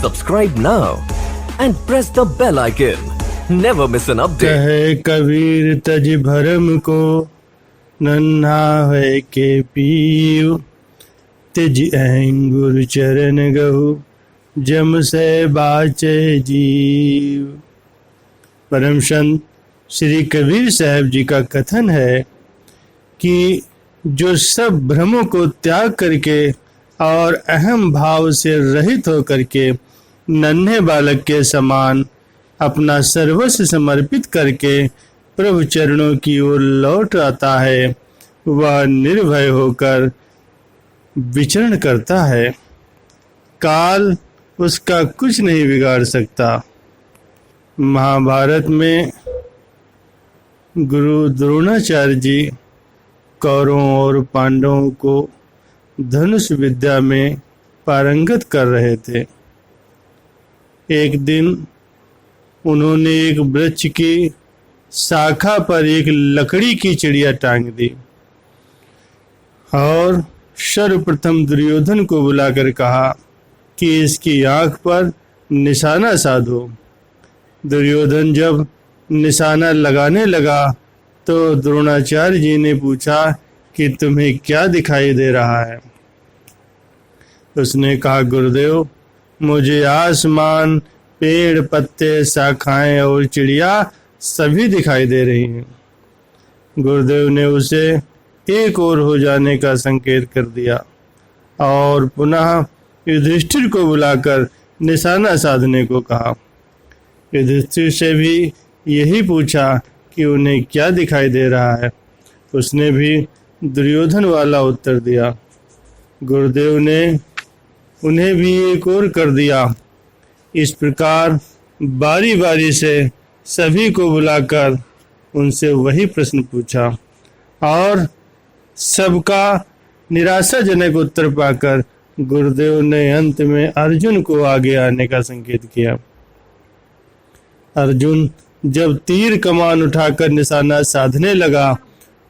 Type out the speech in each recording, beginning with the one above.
Subscribe now and press the bell icon. Never miss an update. कहे कबीर तज भरम को नन्हा है के पीव, तिज अंगुर चरण गहु जम से बाचे जीव। परम संत श्री कबीर साहब जी का कथन है कि जो सब भ्रमों को त्याग करके और अहम भाव से रहित होकर के नन्हे बालक के समान अपना सर्वस्व समर्पित करके प्रभु चरणों की ओर लौट आता है, वह निर्भय होकर विचरण करता है। काल उसका कुछ नहीं बिगाड़ सकता। महाभारत में गुरु द्रोणाचार्य जी कौरवों और पांडवों को धनुष विद्या में पारंगत कर रहे थे। एक दिन उन्होंने एक वृक्ष की शाखा पर एक लकड़ी की चिड़िया टांग दी और सर्वप्रथम दुर्योधन को बुलाकर कहा कि इसकी आंख पर निशाना साधो। दुर्योधन जब निशाना लगाने लगा तो द्रोणाचार्य जी ने पूछा कि तुम्हें क्या दिखाई दे रहा है। उसने कहा, गुरुदेव, मुझे आसमान, पेड़, पत्ते, शाखाएं और चिड़िया सभी दिखाई दे रही हैं। गुरुदेव ने उसे एक ओर हो जाने का संकेत कर दिया और पुनः युधिष्ठिर को बुलाकर निशाना साधने को कहा। युधिष्ठिर से भी यही पूछा कि उन्हें क्या दिखाई दे रहा है। उसने भी दुर्योधन वाला उत्तर दिया। गुरुदेव ने उन्हें भी एक और कर दिया। इस प्रकार बारी बारी से सभी को बुलाकर उनसे वही प्रश्न पूछा और सबका निराशाजनक उत्तर पाकर गुरुदेव ने अंत में अर्जुन को आगे आने का संकेत किया। अर्जुन जब तीर कमान उठाकर निशाना साधने लगा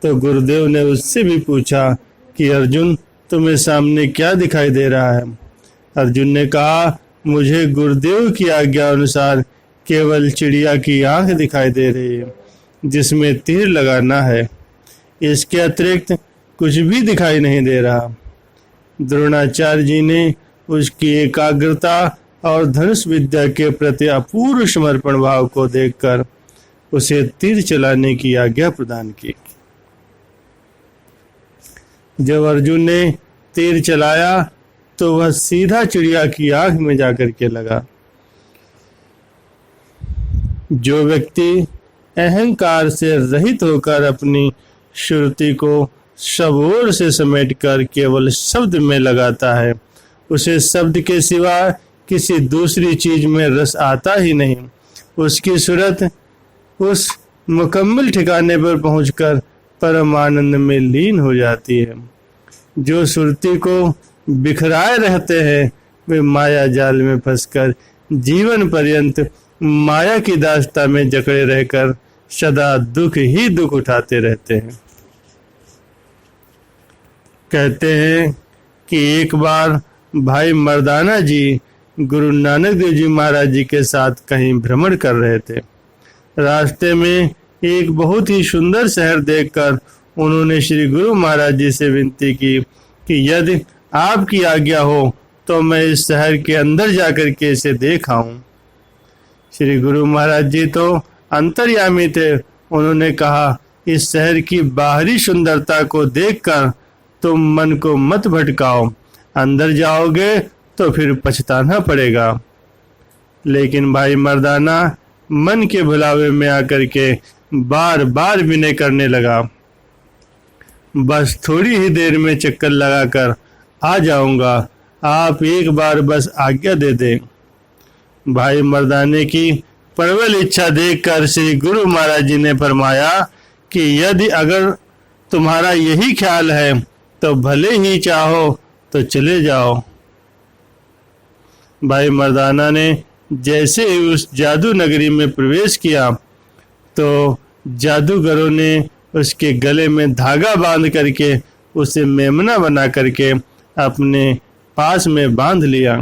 तो गुरुदेव ने उससे भी पूछा कि अर्जुन, तुम्हें सामने क्या दिखाई दे रहा है। अर्जुन ने कहा, मुझे गुरुदेव की आज्ञा अनुसार केवल चिड़िया की आंख दिखाई दे रही है जिसमें तीर लगाना है, इसके अतिरिक्त कुछ भी दिखाई नहीं दे रहा। द्रोणाचार्य जी ने उसकी एकाग्रता और धनुष विद्या के प्रति अपूर्व समर्पण भाव को देखकर उसे तीर चलाने की आज्ञा प्रदान की। जब अर्जुन ने तीर चलाया तो वह सीधा चिड़िया की आंख में जाकर के लगा। जो व्यक्ति अहंकार से रहित होकर अपनी श्रुति को सब ओर से समेटकर केवल शब्द में लगाता है, उसे शब्द के सिवा किसी दूसरी चीज में रस आता ही नहीं। उसकी सूरत उस मुकम्मल ठिकाने पर पहुंचकर परम आनंद में लीन हो जाती है। जो सुरती को बिखराए रहते हैं वे माया जाल में फंसकर जीवन पर्यंत माया की दास्ता में जकड़े रहकर सदा दुख ही दुख उठाते रहते हैं। कहते हैं कि एक बार भाई मर्दाना जी गुरु नानक देव जी महाराज जी के साथ कहीं भ्रमण कर रहे थे। रास्ते में एक बहुत ही सुंदर शहर देखकर उन्होंने श्री गुरु महाराज जी से विनती की कि यदि आपकी आज्ञा हो तो मैं इस शहर के अंदर जाकर के इसे देख आऊं। श्री गुरु महाराज जी तो अंतर्यामी थे। उन्होंने कहा, इस शहर की बाहरी सुंदरता को देखकर तुम मन को मत भटकाओ, अंदर जाओगे तो फिर पछताना पड़ेगा। लेकिन भाई मर्दाना मन के भुलावे में आकर के बार बार विनय करने लगा, बस थोड़ी ही देर में चक्कर लगाकर आ जाऊंगा, आप एक बार बस आज्ञा दे दें। भाई मर्दाने की प्रबल इच्छा देखकर श्री गुरु महाराज जी ने फरमाया कि यदि अगर तुम्हारा यही ख्याल है तो भले ही चाहो तो चले जाओ। भाई मर्दाना ने जैसे ही उस जादू नगरी में प्रवेश किया तो जादूगरों ने उसके गले में धागा बांध करके उसे मेमना बना करके अपने पास में बांध लिया।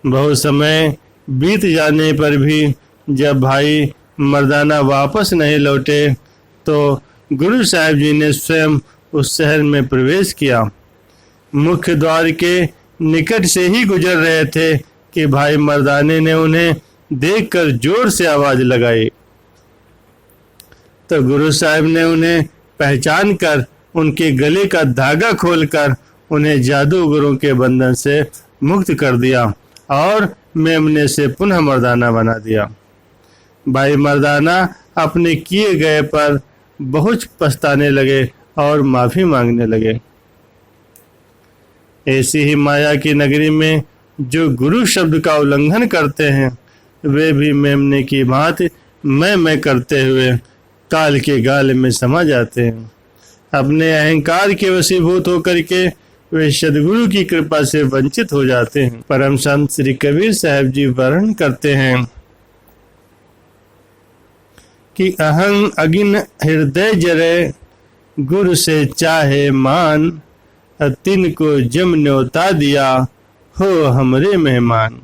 बहुत समय बीत जाने पर भी जब भाई मर्दाना वापस नहीं लौटे तो गुरु साहिब जी ने स्वयं उस शहर में प्रवेश किया। मुख्य द्वार के निकट से ही गुजर रहे थे कि भाई मर्दाने ने उन्हें देखकर जोर से आवाज लगाई। तो गुरु साहिब ने उन्हें पहचान कर उनके गले का धागा खोलकर उन्हें जादूगरों के बंधन से मुक्त कर दिया और मेमने से पुनः मर्दाना बना दिया। भाई मर्दाना अपने किए गए पर बहुत पछताने लगे और माफी मांगने लगे। ऐसी ही माया की नगरी में जो गुरु शब्द का उल्लंघन करते हैं वे भी मेमने की भांति मैं करते हुए काल के गाल में समा जाते हैं। अपने अहंकार के वशीभूत होकर के वे सदगुरु की कृपा से वंचित हो जाते हैं। परम संत श्री कबीर साहब जी वर्णन करते हैं कि अहं अगिन हृदय जरे गुरु से चाहे मान, तिन को जम न्योता दिया हो हमरे मेहमान।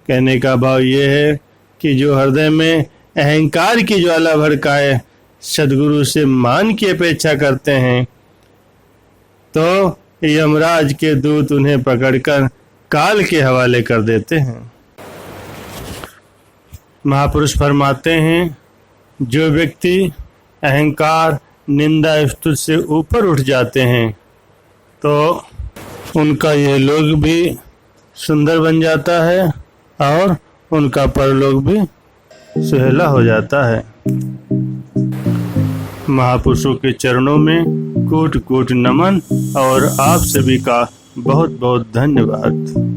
कहने का भाव ये है कि जो हृदय में अहंकार की ज्वाला भड़काए सदगुरु से मान की अपेक्षा करते हैं तो यमराज के दूत उन्हें पकड़कर काल के हवाले कर देते हैं। महापुरुष फरमाते हैं जो व्यक्ति अहंकार निंदा स्तुति से ऊपर उठ जाते हैं तो उनका यह लोक भी सुंदर बन जाता है और उनका परलोक भी सुहेला हो जाता है। महापुरुषों के चरणों में कोट कोट नमन और आप सभी का बहुत बहुत धन्यवाद।